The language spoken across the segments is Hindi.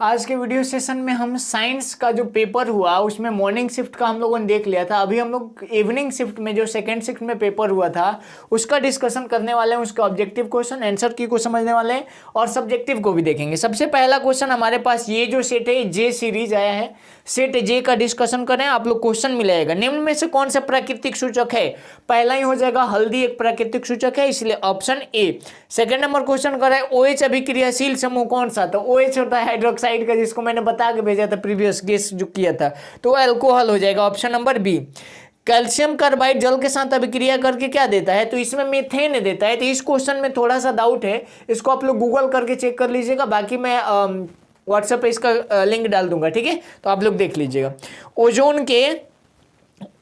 आज के वीडियो सेशन में हम साइंस का जो पेपर हुआ उसमें मॉर्निंग शिफ्ट का हम लोगों ने देख लिया था। अभी हम लोग इवनिंग शिफ्ट में जो सेकंड शिफ्ट में पेपर हुआ था उसका डिस्कशन करने वाले हैं, उसका ऑब्जेक्टिव क्वेश्चन आंसर की को समझने वाले हैं और सब्जेक्टिव को भी देखेंगे। सबसे पहला क्वेश्चन हमारे पास ये जो सेट है जे सीरीज आया है, सेट जे का डिस्कशन करें। आप लोग क्वेश्चन मिलेगा निम्न में से कौन सा प्राकृतिक सूचक है, पहला ही हो जाएगा हल्दी एक प्राकृतिक सूचक है इसलिए option A. Second number question करें OH अभिक्रियाशील समूह कौन सा, तो OH होता है हाइड्रोक्साइड का, जिसको मैंने बता के भेजा था प्रीवियस गेस जो किया था, तो अल्कोहल हो जाएगा option number B. Calcium carbide जल के साथ अभिक्रिया करके क्या देता है, तो इसमें मीथेन देता है। तो इस क्वेश्चन में थोड़ा सा डाउट है, इसको आप लोग गूगल करके चेक कर लीजिएगा, बाकी मैं व्हाट्सएप पे इसका लिंक डाल दूंगा, ठीक है, तो आप लोग देख लीजिएगा।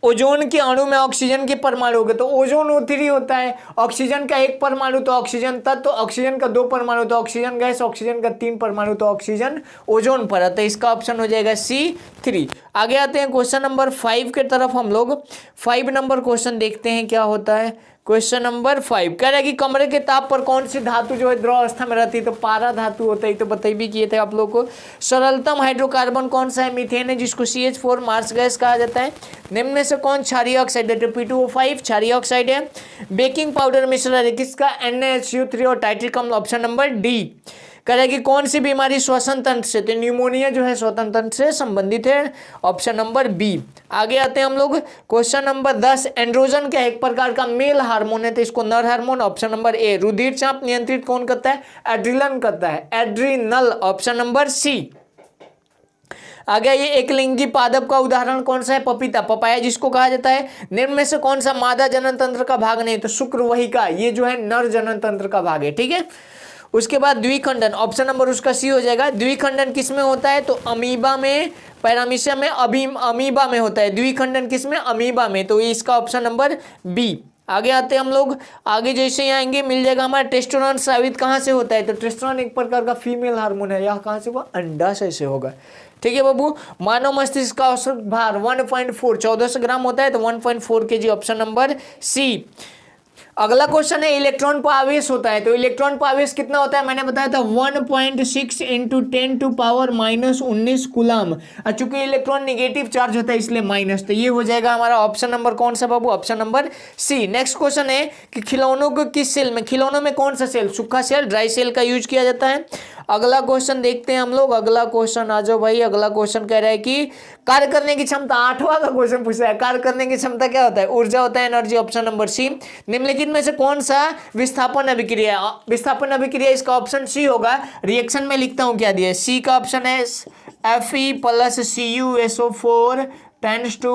ओजोन के अणु में ऑक्सीजन के परमाणु होगा, तो ओजोन O3 होता है, ऑक्सीजन का एक परमाणु तो ऑक्सीजन तत्व, तो ऑक्सीजन का दो परमाणु तो ऑक्सीजन गैस, ऑक्सीजन का तीन परमाणु तो ऑक्सीजन ओजोन पर आता है। इसका ऑप्शन हो जाएगा C3। आगे आते हैं क्वेश्चन नंबर 5 के तरफ। हम लोग 5 नंबर क्वेश्चन देखते हैं क्या होता है। क्वेश्चन नंबर 5 कह रहा है कि कमरे के ताप पर कौन सी धातु जो है द्रव अवस्था में रहती है, तो पारा धातु होता है, तो बताई भी किए थे आप लोग को। सरलतम हाइड्रोकार्बन कौन सा है, मीथेन है, जिसको CH4 मार्स गैस कहा जाता है। निम्न में से कौन क्षारीय ऑक्साइड है, तो P2O5 क्षारीय ऑक्साइड है। बेकिंग पाउडर मिश्रण है किसका, NaHCO3 और टाइट्रिक अम्ल, ऑप्शन नंबर डी। कह रहा है कि कौन सी बीमारी श्वसन तंत्र से, तो न्यूमोनिया जो है श्वसन तंत्र से संबंधित है, ऑप्शन नंबर बी। आगे आते हैं हम लोग क्वेश्चन नंबर 10। एंड्रोजन क्या एक प्रकार का मेल हार्मोन है, तो इसको नर हार्मोन, ऑप्शन नंबर ए। रुधिर चाप नियंत्रित कौन करता है, एड्रिनल करता है, एड्रिनल, ऑप्शन नंबर सी। आगे ये एक लिंगी पादप का उदाहरण कौन सा है, पपीता, पपाया जिसको कहा जाता है। निम्न में से कौन सा मादा जनन तंत्र का भाग नहीं, तो शुक्रवाहिका, ये जो है नर जनन तंत्र का भाग है, ठीक है। उसके बाद द्विखंडन, ऑप्शन नंबर उसका सी हो जाएगा। द्विखंडन किसमें होता है, तो अमीबा में, पैरामीशिया में, अमीबा में होता है। द्विखंडन किसमें, अमीबा में, तो इसका ऑप्शन नंबर बी। आगे आते हैं हम लोग, आगे जैसे ही आएंगे मिल जाएगा हमारा टेस्टोस्टेरोन स्रावित कहाँ से होता है, तो टेस्टोस्टेरोन एक प्रकार का फीमेल हार्मोन है, यह कहाँ से हुआ, अंडाशय से होगा, ठीक है बाबू। मानव मस्तिष्क का औसत भार 1.4 1400 ग्राम होता है, तो 1.4 kg, ऑप्शन नंबर सी। अगला क्वेश्चन है इलेक्ट्रॉन पर आवेश होता है, तो इलेक्ट्रॉन पर आवेश कितना होता है, मैंने बताया था 1.6 × 10⁻⁻19 कूलम। चूंकि इलेक्ट्रॉन निगेटिव चार्ज होता है इसलिए माइनस, तो ये हो जाएगा हमारा ऑप्शन नंबर कौन सा बाबू, option number C. Next question है कि खिलौनों को किस सेल में, खिलौनों में कौन सा सेल, सूखा सेल, ड्राई सेल का यूज किया जाता है। अगला क्वेश्चन देखते हैं हम लोग। अगला क्वेश्चन आ जाओ भाई। अगला क्वेश्चन कह रहा है कि कार्य करने की क्षमता, 8वां का क्वेश्चन पूछा है, कार्य करने की क्षमता क्या होता है, ऊर्जा होता है, एनर्जी, ऑप्शन नंबर सी। निम्नलिखित में से कौन सा विस्थापन अभिक्रिया, विस्थापन अभिक्रिया इसका ऑप्शन सी होगा। रिएक्शन में लिखता हूं क्या दिया है, सी का ऑप्शन है Fe + CuSO4 tends to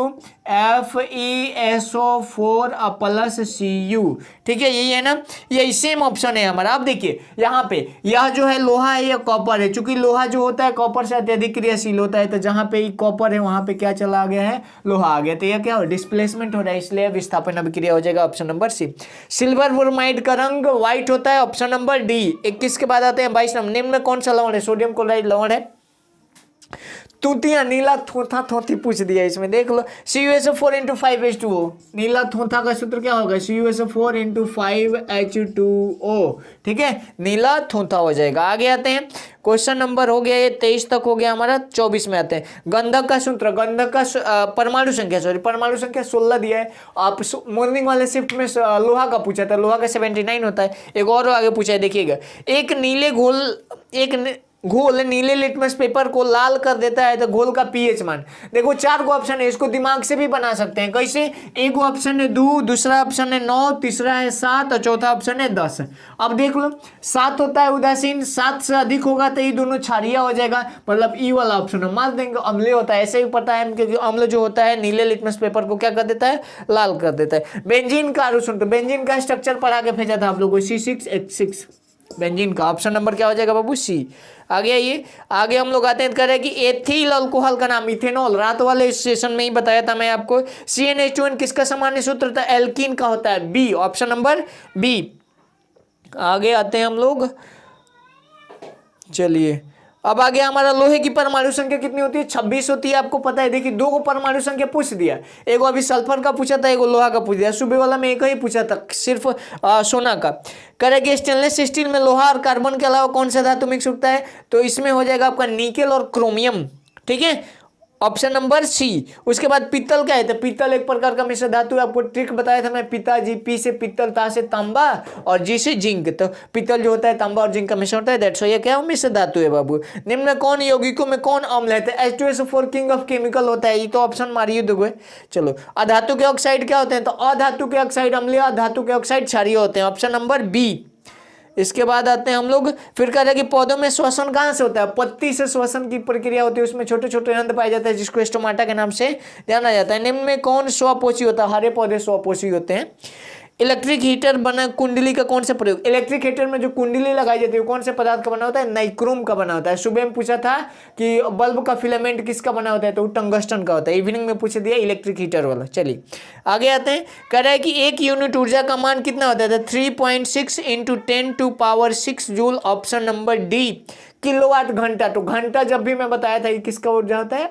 FeSO4 + Cu, ठीक है, यही है ना, यही सेम ऑप्शन है हमारा। अब देखिए यहाँ पे यह जो है लोहा है, यह कॉपर है, चूंकि लोहा जो होता है कॉपर से अत्यधिक क्रियाशील होता है, तो जहां पे कॉपर है वहां पे क्या चला गया है, लोहा आ गया, तो यह क्या हो, डिस्प्लेसमेंट हो रहा है, इसलिए विस्थापन अभिक्रिया हो जाएगा, option number C. Silver bromide का रंग व्हाइट होता है, ऑप्शन नंबर डी। 21 के बाद आते हैं 22 नंबर। निम्न में कौन सा लवण है, सोडियम क्लोराइड लवण है। तूतिया नीला थोथा थोथी पूछ दिया इसमें, देख लो, CuSO4 × 5H2O। नीला थोथा का सूत्र क्या होगा, CuSO4 × 5H2O, ठीक है, नीला थोथा हो जाएगा। आगे आते हैं, क्वेश्चन नंबर हो गया ये 23 तक हो गया हमारा। 24 में आते हैं, गंधक का सूत्र, गंधक का परमाणु संख्या, सॉरी परमाणु संख्या 16 दिया है। आप मॉर्निंग वाले शिफ्ट में लोहा का पूछा था, लोहा का 79 होता है। एक और आगे पूछा है, देखिएगा, एक घोल नीले लिटमस पेपर को लाल कर देता है, तो घोल का pH मान, देखो 4 को ऑप्शन है, इसको दिमाग से भी बना सकते हैं। कैसे, एक ऑप्शन है 2, दूसरा ऑप्शन है 9, तीसरा है 7 और चौथा ऑप्शन है 10। अब देख लो 7 होता है उदासीन, 7 से अधिक होगा तो ये दोनों क्षारीय हो जाएगा, मतलब ई वाला ऑप्शन है। मान देंगे अम्लीय होता है, ऐसे भी पता है क्योंकि अम्ल जो होता है नीले लिटमस पेपर को क्या कर देता है, लाल कर देता है। बेंजीन का अनुसूत्र, तो बेंजीन का स्ट्रक्चर पढ़ा के भेजा था आप लोगों को, C6H6 बेंजीन का, ऑप्शन नंबर क्या हो जाएगा बाबू, सी। आगे आइए, आगे हम लोग आते हैं, कह रहे हैं कि एथिल अल्कोहल का नाम इथेनॉल, रात वाले सेशन में ही बताया था मैं आपको। CnH2n किसका सामान्य सूत्र था, एल्कीन का होता है, बी, ऑप्शन नंबर बी। आगे आते हैं हम लोग, चलिए अब आ गया हमारा लोहे की परमाणु संख्या कितनी होती है, 26 होती है, आपको पता है। देखिए 2 को परमाणु संख्या पूछ दिया, एगो अभी सल्फर का पूछा था, एगो लोहा का पूछ दिया। सुबह वाला में एक ही पूछा था, सिर्फ सोना का। करेंगे स्टेनलेस स्टील में लोहा और कार्बन के अलावा कौन सा धातु मिक्स होता है, तो इसमें हो जाएगा आपका निकेल और क्रोमियम, ठीक है, ऑप्शन नंबर सी। उसके बाद पित्तल क्या है, तो पित्तल एक प्रकार का मिश्र धातु है। आपको ट्रिक बताया था मैं, पिताजी, पी से पित्तल, ता से तांबा और जी से जिंक। तो पित्तल जो होता है तांबा और जिंक का मिश्रण होता है, दैट्स व्हाई ये क्या है, मिश्र धातु है बाबू। निम्न में कौन यौगिकों में कौन अम्ल है, तो H2SO4 किंग ऑफ केमिकल होता है, ये तो ऑप्शन मारिए दोगे। चलो अधातु के ऑक्साइड क्या होते हैं, तो अधातु के ऑक्साइड अम्लीय, अधातु के ऑक्साइड क्षारीय होते हैं, ऑप्शन नंबर बी। इसके बाद आते हैं हम लोग, फिर कह रहे हैं कि पौधों में श्वसन कहाँ से होता है, पत्ती से श्वसन की प्रक्रिया होती है, उसमें छोटे छोटे रंध्र पाए जाते हैं जिसको स्टोमाटा के नाम से जाना जाता है। निम्न में कौन स्वपोषी होता है, हरे पौधे स्वपोषी होते हैं। इलेक्ट्रिक हीटर बना कुंडली का कौन सा प्रयोग, इलेक्ट्रिक हीटर में जो कुंडली लगाई जाती है कौन से पदार्थ का बना होता है, नाइक्रोम का बना होता है। सुबह में पूछा था कि बल्ब का फिलामेंट किसका बना होता है, तो टंगस्टन का होता है। इवनिंग में पूछ दिया इलेक्ट्रिक हीटर वाला। चलिए आगे आते हैं, कह रहा है कि 1 यूनिट ऊर्जा का मान कितना होता है, 3.6 × 10⁶ joule, option number D. Kilowatt घंटा, तो घंटा जब भी मैं बताया था ये किसका ऊर्जा होता है,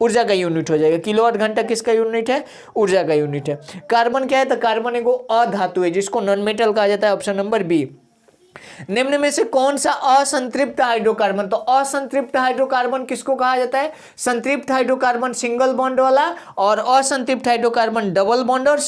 ऊर्जा का यूनिट हो जाएगा। किलोवाट घंटा किसका यूनिट है, ऊर्जा का यूनिट है। कार्बन क्या है, तो कार्बन एगो अधातु है जिसको नॉन मेटल कहा जाता है, ऑप्शन नंबर बी। निम्न में से कौन सा असंतृप्त हाइड्रोकार्बन, तो असंतृप्त हाइड्रोकार्बन किसको कहा जाता है, संतृप्त हाइड्रोकार्बन सिंगल बॉन्ड वाला, और असंतृप्त हाइड्रोकार्बन डबल बॉन्ड और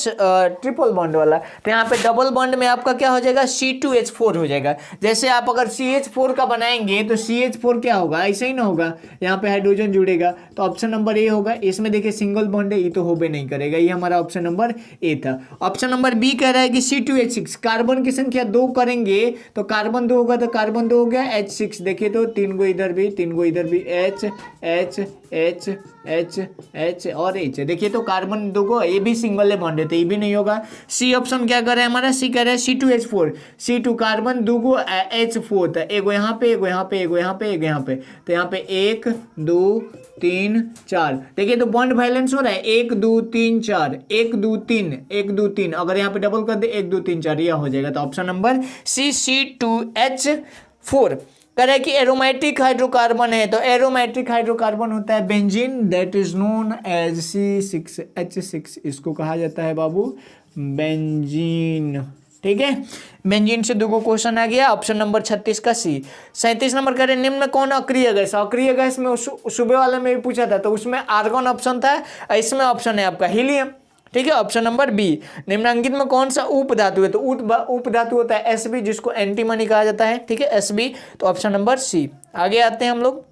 ट्रिपल बॉन्ड वाला। तो यहाँ पे डबल बॉन्ड में आपका क्या हो जाएगा, C2H4 हो जाएगा। जैसे आप अगर CH4 का बनाएंगे तो CH4 क्या होगा, ऐसे ही ना होगा, यहाँ पे हाइड्रोजन जुड़ेगा, तो ऑप्शन नंबर ए होगा। इसमें देखिए सिंगल बॉन्ड है, ये तो होबे नहीं करेगा, ये हमारा ऑप्शन नंबर ए था। ऑप्शन नंबर बी कह रहा है कि C2H6, कार्बन की संख्या 2 करेंगे तो कार्बन 2 होगा, तो कार्बन 2 हो गया, H6 देखिए तो 3 गो इधर भी, 3 गो इधर भी, H H H H H और H, देखिए तो कार्बन 2 को, ये भी सिंगल है बॉन्ड है तो ये भी नहीं होगा। सी ऑप्शन क्या कर रहा है हमारा, सी कह रहा है C2H4, C2 कार्बन 2 गो H4 था, एगो यहाँ पे, एगो यहाँ पे, एगो यहाँ पे, एगो यहाँ पे, तो यहाँ पे 1 2 3 4, देखिए तो बॉन्ड बैलेंस हो रहा है, 1 2 3 4, 1 2 3, 1 2 3, अगर यहाँ पे डबल कर दे 1 2 3 4, यह हो जाएगा। तो ऑप्शन नंबर सी C2H4। कह रहा है कि एरोमेटिक हाइड्रोकार्बन है, तो एरोमेटिक हाइड्रोकार्बन होता है benzene, that is known as C6H6, इसको कहा जाता है बाबू बेंजीन, ठीक है। बेंजीन से 2 क्वेश्चन आ गया, ऑप्शन नंबर 36 का सी। 37 नंबर कह रहे निम्न में कौन अक्रिय गैस, अक्रिय गैस में सुबह वाले में भी पूछा था, तो उसमें आर्गन ऑप्शन था, इसमें ऑप्शन है आपका हीलियम, ठीक है, ऑप्शन नंबर बी। निम्नांकित में कौन सा उपधातु है, तो उपधातु होता है Sb, जिसको एंटीमनी कहा जाता है, ठीक है, Sb, तो ऑप्शन नंबर सी। आगे आते हैं हम लोग,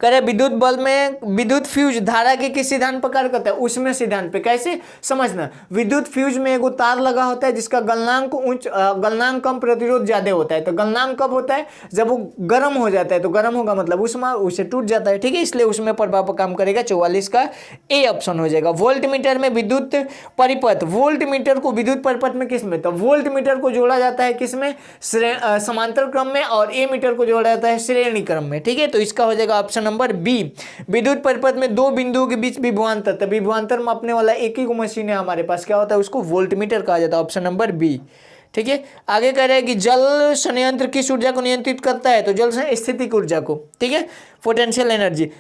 कह रहे विद्युत बल्ब में विद्युत फ्यूज धारा के किस सिद्धांत पर कार्य करता है, उसमें सिद्धांत पे। कैसे समझना, विद्युत फ्यूज में एगो तार लगा होता है जिसका गलनांक कम, प्रतिरोध ज्यादा होता है। तो गलनांक कब होता है, जब वो गर्म हो जाता है, तो गर्म होगा मतलब उसमें उसे टूट जाता है, ठीक है, इसलिए उसमें प्रभाव काम करेगा। 44 का ए ऑप्शन हो जाएगा। वोल्ट मीटर में विद्युत परिपथ, वोल्ट मीटर को विद्युत परिपथ में किस में, तो वोल्ट मीटर को जोड़ा जाता है किस में, समांतर क्रम में, और ए मीटर को जोड़ा जाता है श्रेणी क्रम में, ठीक है, तो इसका हो जाएगा ऑप्शन नंबर बी। विद्युत परिपथ में 2 बिंदुओं के बीच विभवांतर, तो विभवांतर मापने वाला एक ही मशीन है हमारे पास, क्या होता है, उसको वोल्टमीटर कहा जाता है, ऑप्शन नंबर बी, ठीक है। आगे कह रहे हैं कि जल संयंत्र किस ऊर्जा को नियंत्रित करता है, तो जल से स्थितिक ऊर्जा को, ठीक है, पोटेंशियल एनर्जी।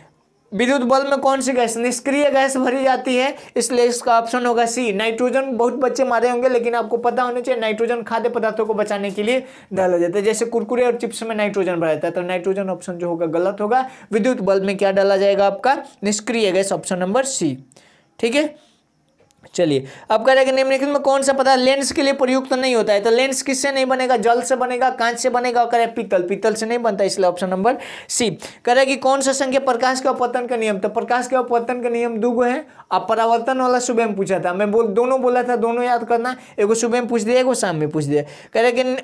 विद्युत बल्ब में कौन सी गैस, निष्क्रिय गैस भरी जाती है, इसलिए इसका ऑप्शन होगा सी। नाइट्रोजन बहुत बच्चे मारे होंगे, लेकिन आपको पता होना चाहिए नाइट्रोजन खाद्य पदार्थों को बचाने के लिए डाला जाता है, जैसे कुरकुरे और चिप्स में नाइट्रोजन भरा जाता है, तो नाइट्रोजन ऑप्शन जो होगा गलत होगा। विद्युत बल्ब में क्या डाला जाएगा आपका, निष्क्रिय गैस, ऑप्शन नंबर सी, ठीक है। चलिए अब कह रहे हैं कि निम्नलिखित में कौन सा पदार्थ लेंस के लिए प्रयुक्त नहीं होता है, तो लेंस किससे नहीं बनेगा, जल से बनेगा, कांच से बनेगा, और कह रहे हैं पीतल से नहीं बनता, इसलिए ऑप्शन नंबर सी। कह रहे हैं कि कौन सा संख्या प्रकाश के अपवर्तन का नियम, तो प्रकाश के अपवर्तन का नियम 2 है। अब परावर्तन वाला सुबह में पूछा था, मैं दोनों बोला था, दोनों याद करना, एगो सुबह में पूछ दिया, एगो शाम में पूछ दिया। कह रहे हैं कि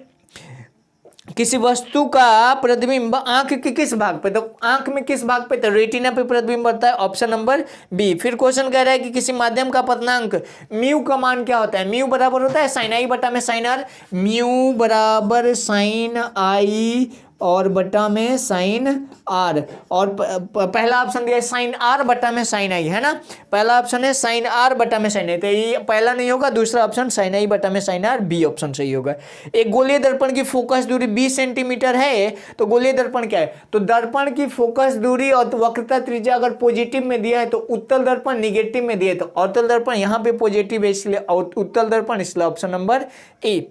किसी वस्तु का प्रतिबिंब आंख के किस भाग पे, तो आंख में किस भाग पे, तो रेटिना पे प्रतिबिंब बनता है, ऑप्शन नंबर बी। फिर क्वेश्चन कह रहा है कि किसी माध्यम का पतनांक म्यू का मान क्या होता है, म्यू बराबर होता है साइन आई बटा में साइन आर, म्यू बराबर साइन आई और बटा में साइन आर, और पहला ऑप्शन दिया है साइन आर बटा में साइन आई, है ना। पहला ऑप्शन है साइन आर बटा में साइन आई, तो ये पहला नहीं होगा, दूसरा ऑप्शन साइन आई बटा में साइन आर, बी ऑप्शन सही होगा। एक गोलीय दर्पण की फोकस दूरी 20 सेंटीमीटर है, तो गोलीय दर्पण क्या है, तो दर्पण की फोकस दूरी और वक्रता त्रिज्या अगर पॉजिटिव में दिया है तो उत्तल दर्पण निगेटिव में दिया है तो अवतल दर्पण यहाँ पे पॉजिटिव है इसलिए उत्तल दर्पण, इसलिए ऑप्शन नंबर ए।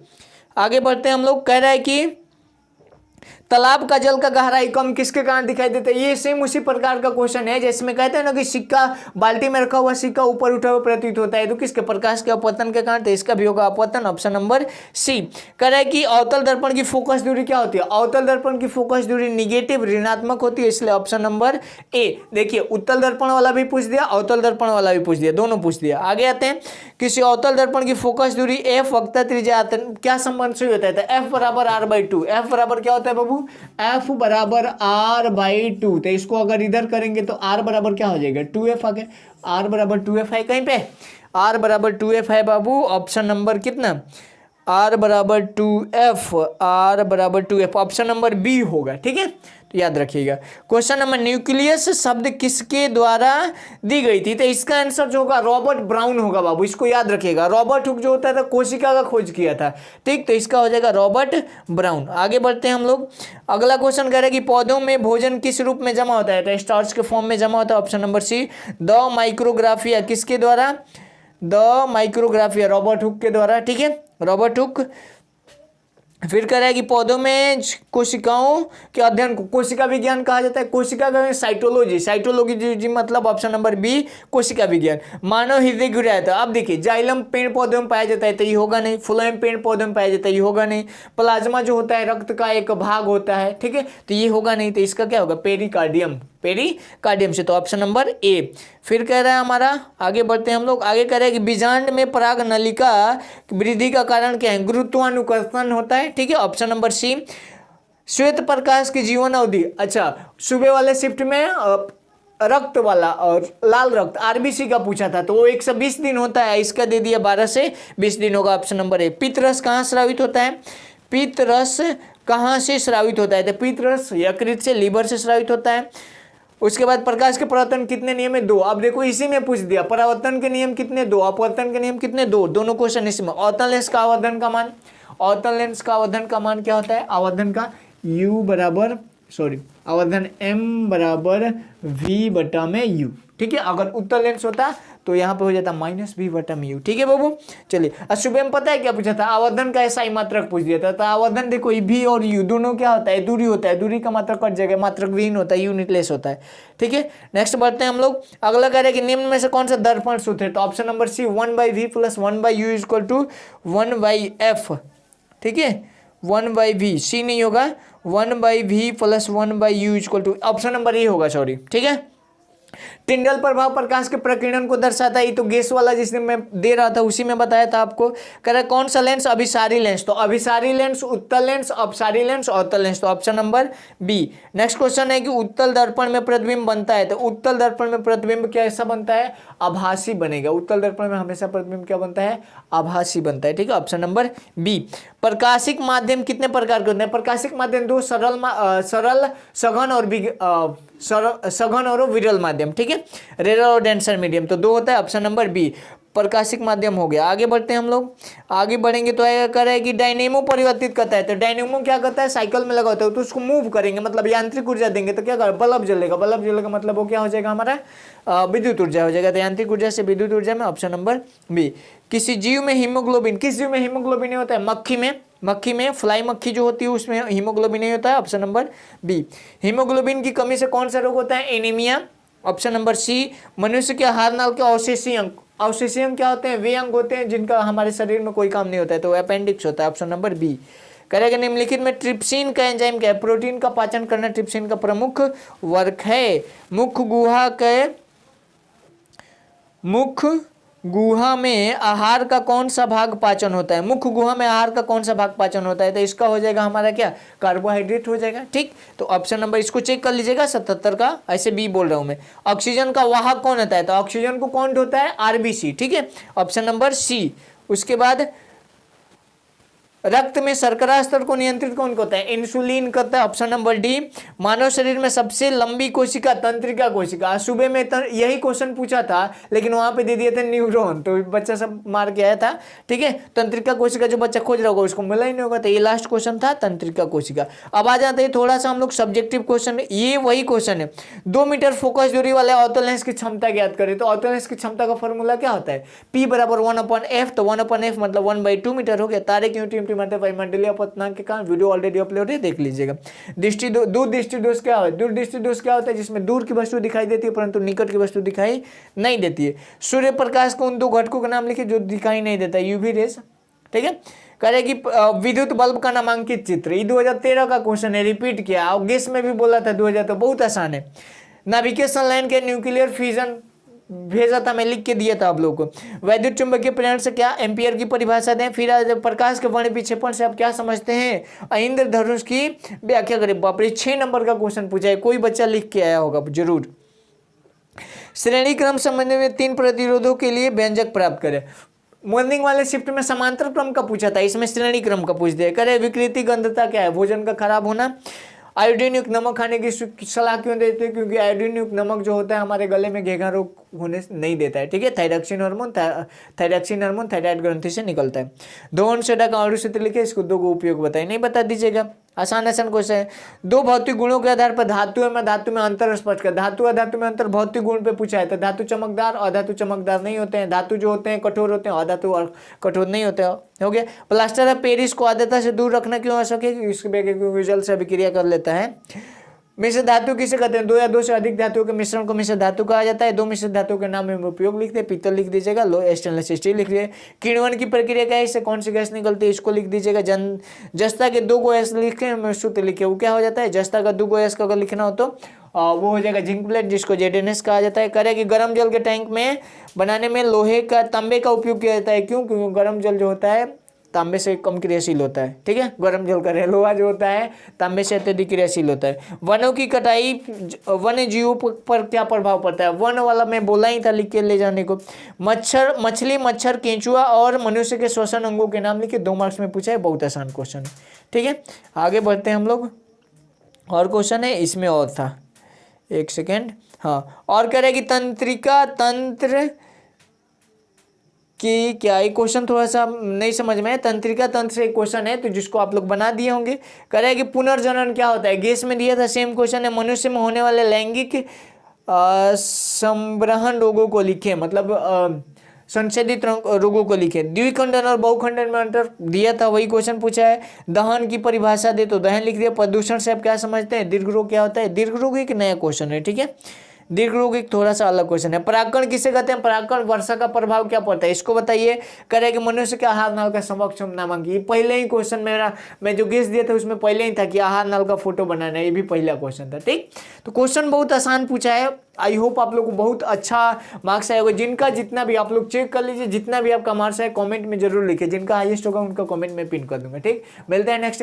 आगे बढ़ते हैं हम लोग, कह रहा है कि तालाब का जल का गहराई कम किसके कारण दिखाई देता है। ये सेम उसी प्रकार का क्वेश्चन है जैसे में कहते हैं ना कि सिक्का, बाल्टी में रखा हुआ सिक्का ऊपर उठा हुआ प्रतीत होता है, तो किसके, प्रकाश के अपवर्तन के कारण, तो इसका भी होगा अपवर्तन, ऑप्शन नंबर सी। कह रहा है कि अवतल दर्पण की फोकस दूरी क्या होती है, अवतल दर्पण की फोकस दूरी निगेटिव ऋणात्मक होती है, इसलिए ऑप्शन नंबर ए। देखिए उत्तल दर्पण वाला भी पूछ दिया, अवतल दर्पण वाला भी पूछ दिया, दोनों पूछ दिया। आगे आते हैं, किसी अवतल दर्पण की फोकस दूरी एफ वक्रता त्रिज्या क्या संबंध से होता है, तो एफ बराबर आर बाई टू। एफ बराबर क्या होता है बाबू, एफ बराबर आर बाई टू, तो इसको अगर इधर करेंगे तो आर बराबर क्या हो जाएगा 2f, आगे आर बराबर 2f है, कहीं पे आर बराबर 2f है बाबू, ऑप्शन नंबर कितना, आर बराबर 2f, आर बराबर 2f, ऑप्शन नंबर बी होगा, ठीक है, तो याद रखिएगा। क्वेश्चन नंबर, न्यूक्लियस शब्द किसके द्वारा दी गई थी, तो इसका आंसर जो होगा रॉबर्ट ब्राउन होगा बाबू, इसको याद रखिएगा। रॉबर्ट हुक जो होता था कोशिका का खोज किया था, ठीक, तो इसका हो जाएगा रॉबर्ट ब्राउन। आगे बढ़ते हैं हम लोग, अगला क्वेश्चन कह रहे हैं कि पौधों में भोजन किस रूप में जमा होता है, तो स्टार्च के फॉर्म में जमा होता है, option number C. The Micrographia किसके द्वारा, द माइक्रोग्राफिया रॉबर्ट हुक के द्वारा, ठीक है, रॉबर्ट हुक। फिर कह रहा है कि पौधों में कोशिकाओं के अध्ययन को कोशिका विज्ञान कहा जाता है, कोशिका का साइटोलॉजी, साइटोलॉजी मतलब ऑप्शन नंबर बी कोशिका विज्ञान। मानव हृदय गिराया था, अब देखिए जाइलम पेड़ पौधों में पाया जाता है तो ये होगा नहीं, फ्लोएम पेड़ पौधों में पाया जाता है ये होगा नहीं, प्लाज्मा जो होता है रक्त का एक भाग होता है, ठीक है, तो ये होगा नहीं, तो इसका क्या होगा पेरिकार्डियम, पेरिकार्डियम से, तो ऑप्शन नंबर ए। फिर कह रहा है हमारा, आगे बढ़ते हैं हम लोग, आगे कह रहे हैं कि बीजांड में पराग नलिका वृद्धि का कारण क्या है, गुरुत्वानुकर्षण होता है, ठीक है, ऑप्शन नंबर सी। श्वेत प्रकाश की जीवन अवधि, अच्छा सुबह वाले शिफ्ट में रक्त वाला और लाल रक्त आरबीसी का पूछा था तो वो 120 दिन होता है, इसका दे दिया 12 से 20 दिन होगा, ऑप्शन नंबर ए। पित्तरस कहाँ स्रावित होता है, पित्तरस कहाँ से स्रावित होता है, तो पित्तरस यकृत से, लीवर से स्रावित होता है। उसके बाद प्रकाश के परावर्तन कितने नियम है, 2। अब देखो इसी में पूछ दिया परावर्तन के नियम कितने, 2, अपवर्तन के नियम कितने, 2, दोनों क्वेश्चन इसी में। अवतल लेंस का आवर्धन का मान, अवतल लेंस का आवर्धन का मान क्या होता है, आवर्धन का u बराबर आवर्धन m बराबर v बटा में u, ठीक है, अगर उत्तल लेंस होता तो यहाँ पे हो जाता -v बटा में u, ठीक है बाबू। चलिए अब सुबह में पता है क्या पूछा था, आवर्धन का ऐसा ही मात्रक पूछ दिया था, तो आवर्धन देखो v और u दोनों क्या होता है, दूरी होता है, दूरी का मात्रक कट जाएगा, मात्रक विहीन होता है, यूनिटलेस होता है, ठीक है। नेक्स्ट बढ़ते हैं हम लोग, अगला कह रहे हैं कि निम्न में से कौन सा दर्पण सूत्र है, तो ऑप्शन नंबर सी 1/v + 1/u = 1/f, ठीक है, 1/v, सी नहीं होगा, 1/v + 1/u = option number A होगा, सॉरी, ठीक है। टिंडल प्रभाव प्रकाश के प्रकीर्णन को दर्शाता है, तो गैस वाला जिसने मैं दे रहा था उसी में बताया था आपको। कह रहा है कौन सा लेंस, अभिसारी लेंस, तो अभिसारी लेंस, उत्तल लेंस, अपसारी लेंस, अवतल लेंस, तो option number B. Next question है कि उत्तल दर्पण में प्रतिबिंब बनता है, तो उत्तल दर्पण में प्रतिबिंब कैसा बनता है, आभासी बनेगा, उत्तल दर्पण में हमेशा प्रतिबिंब क्या बनता है, आभासी बनता है, ठीक है, ऑप्शन नंबर बी। प्रकाशिक माध्यम कितने प्रकार के होते हैं, प्रकाशिक माध्यम 2, सरल, सघन और विरल माध्यम, ठीक है, रेरर और डेंसर मीडियम, तो 2 होता है, ऑप्शन नंबर बी प्रकाशिक माध्यम हो गया। आगे बढ़ते हैं हम लोग, आगे बढ़ेंगे तो क्या कर रहा है कि डायनेमो परिवर्तित करता है, तो डायनेमो क्या करता है, साइकिल में लगा होता है तो उसको मूव करेंगे, मतलब यांत्रिक ऊर्जा देंगे तो क्या कर, बल्ब जलेगा, बल्ब जलेगा मतलब वो क्या हो जाएगा हमारा विद्युत ऊर्जा हो जाएगा, तो यांत्रिक ऊर्जा से विद्युत ऊर्जा में, ऑप्शन नंबर बी। किसी जीव में हीमोग्लोबिन, किस जीव में हीमोग्लोबिन नहीं होता है, मक्खी में फ्लाई मक्खी जो होती है उसमें हीमोग्लोबिन नहीं होता है, ऑप्शन नंबर बी। हीमोग्लोबिन की कमी से कौन सा रोग होता है, एनीमिया, ऑप्शन नंबर सी। मनुष्य के आहार नाल के अवशेषी अंग, अवशेषी अंग क्या होते हैं, वे अंग होते हैं जिनका हमारे शरीर में कोई काम नहीं होता है, तो अपेंडिक्स होता है, ऑप्शन नंबर बी। करेगा निम्नलिखित में ट्रिप्सिन का एंजाइम क्या है, प्रोटीन का पाचन करना ट्रिप्सिन का प्रमुख वर्क है। मुख गुहा में आहार का कौन सा भाग पाचन होता है, मुख्य गुहा में आहार का कौन सा भाग पाचन होता है, तो इसका हो जाएगा हमारा क्या, कार्बोहाइड्रेट हो जाएगा, ठीक, तो ऑप्शन नंबर, इसको चेक कर लीजिएगा 77 का, ऐसे बी बोल रहा हूं मैं। ऑक्सीजन का वाहक कौन होता है, तो ऑक्सीजन को कौन ढोता है, आरबीसी, ठीक है, ऑप्शन नंबर सी। उसके बाद रक्त में शर्करा स्तर को नियंत्रित कौन करता है? इंसुलिन करता है। Option number D. मानव शरीर में सबसे लंबी कोशिका तंत्रिका कोशिका। सुबह में यही क्वेश्चन पूछा था लेकिन वहां पे दे दिए थे न्यूरॉन, तो बच्चा सब मार के आया था। ठीक है, तंत्रिका कोशिका जो बच्चा खोज रहा होगा उसको मिला ही नहीं होगा, तो ये लास्ट क्वेश्चन था तंत्रिका कोशिका। अब आ जाते हैं थोड़ा सा हम लोग सब्जेक्टिव क्वेश्चन। ये वही क्वेश्चन है, 2 मीटर फोकस दूरी वाले ऑर्थो लेंस की क्षमता ज्ञात करें। तो ऑर्थो लेंस की क्षमता का फॉर्मूला क्या होता है? P बराबर 1/f। तो 1/f मतलब 1/2 मीटर हो गया। तारे की ऊंचाई मंडलीय अपवर्तनांक के कारण वीडियो ऑलरेडी अपलोड है, देख लीजिएगा। दूर दृष्टि दोष क्या होता है? दूर दृष्टि दोष क्या होता है? जिसमें दूर की वस्तु दिखाई देती है परंतु निकट की वस्तु दिखाई नहीं देती है। सूर्य प्रकाश को उन 2 घटकों का नाम लिखिए जो दिखाई नहीं देता है, यूवी रेस। ठीक है, करेगी विद्युत बल्ब का नामांकित चित्र। ये 2013 का क्वेश्चन है, रिपीट किया और गेस में भी बोला था 2000, तो बहुत आसान है। नेविगेशन लाइन के न्यूक्लियर फ्यूजन भेजा था, मैं लिख के दिया था आप लोगों को। वैद्युत चुंबकीय प्रेरण से क्या एम्पियर की परिभाषा दें। फिर आज प्रकाश के वर्ण विक्षेपण से आप क्या समझते हैं? इंद्रधनुष की व्याख्या करें। बाप रे, 6 नंबर का क्वेश्चन पूछा है, कोई बच्चा लिख के आया होगा जरूर। श्रेणी क्रम संबंध में 3 प्रतिरोधों के लिए व्यंजक प्राप्त करें। मॉर्निंग वाले शिफ्ट में समांतर क्रम का पूछा था, इसमें श्रेणी क्रम का पूछ दिया। करे विकृति गंधता क्या है? भोजन का खराब होना। आयोडीन युक्त नमक खाने की सलाह क्यों देते हैं? क्योंकि आयोडीन युक्त नमक जो होता है हमारे गले में घेघा रोग होने नहीं देता है। ठीक है, थायरॉक्सिन हार्मोन थायराइड ग्रंथि से निकलता है। दोहन सोडा का अणु सूत्र लिखे, इसको 2 उपयोग बताइए। नहीं बता दीजिएगा, आसान क्वेश्चन है। 2 भौतिक गुणों के आधार पर धातु में अंतर स्पष्ट कर। धातु और धातु में अंतर भौतिक गुण पे पूछा है, तो धातु चमकदार और धातु चमकदार नहीं होते हैं। धातु जो होते हैं कठोर होते हैं और धातु और कठोर नहीं होते हैं। हो गया। प्लास्टर ऑफ पेरिस को आर्द्रता से दूर रखना क्यों आवश्यक है? क्योंकि जल से अभिक्रिया कर लेता है। मिश्र धातु किसे कहते हैं? 2 या 2 से अधिक धातुओं के मिश्रण को मिश्र धातु कहा जाता है। 2 मिश्र धातुओं के नाम में उपयोग लिखते हैं। पीतल लिख दीजिएगा, लो स्टेनलेस स्टील लिख दीजिए। किण्वन की प्रक्रिया क्या है? इससे कौन सी गैस निकलती है? इसको लिख दीजिएगा। जस्ता के 2 गैस लिखे, सूत्र लिखे, वो क्या हो जाता है? जस्ता का 2 गैस का अगर लिखना हो तो वो हो जाएगा जिंक प्लेट, जिसको जेडेनएस कहा जाता है। करे कि गर्म जल के टैंक में बनाने में लोहे का तांबे का उपयोग किया जाता है। क्यों? क्योंकि गर्म जल जो होता है तांबे से कम क्रियाशील होता है। ठीक है, गर्म जल का लोहा जो होता है तांबे से अत्यधिक क्रियाशील होता है। वनों की कटाई वन्य जीवों पर क्या प्रभाव पड़ता है? वन वाला मैं बोला ही था लिख के ले जाने को। मछली, मच्छर, केंचुआ और मनुष्य के श्वसन अंगों के नाम लिखे। 2 मार्क्स में पूछा है, बहुत आसान क्वेश्चन है। ठीक है, आगे बढ़ते हैं हम लोग। और क्वेश्चन है, इसमें और था, 1 सेकेंड। हाँ, और कह रहे कि तंत्रिका तंत्र कि क्या ये क्वेश्चन थोड़ा सा नहीं समझ में है। तंत्रिका तंत्र से एक क्वेश्चन है तो जिसको आप लोग बना दिए होंगे। कह रहे हैं कि पुनर्जनन क्या होता है? गेस में दिया था, सेम क्वेश्चन है। मनुष्य में होने वाले लैंगिक संवहन रोगों को लिखे, मतलब संशोधित रोगों को लिखे। द्विखंडन और बहुखंडन में अंतर दिया था, वही क्वेश्चन पूछा है। दहन की परिभाषा दे तो दहन लिख दिया। प्रदूषण से आप क्या समझते हैं? दीर्घ रोग क्या होता है? दीर्घ रोग एक नया क्वेश्चन है। ठीक है, दीर्घ रोग एक थोड़ा सा अलग क्वेश्चन है। परागकण किसे कहते हैं? परागकण वर्षा का प्रभाव क्या पड़ता है? इसको बताइए। करे कि मनुष्य के आहार नाल का समक्षम नामांकित। ये पहले ही क्वेश्चन मैं जो गेस दिया था उसमें पहले ही था कि आहार नाल का फोटो बनाना है, ये भी पहला क्वेश्चन था। ठीक, तो क्वेश्चन बहुत आसान पूछा है। आई होप आप लोग को बहुत अच्छा मार्क्स आएगा। जिनका जितना भी आप लोग चेक कर लीजिए, जितना भी आपका मार्क्स है कमेंट में जरूर लिखिए। जिनका हाईएस्ट होगा उनका कमेंट में पिन कर दूंगा। ठीक, मिलते हैं नेक्स्ट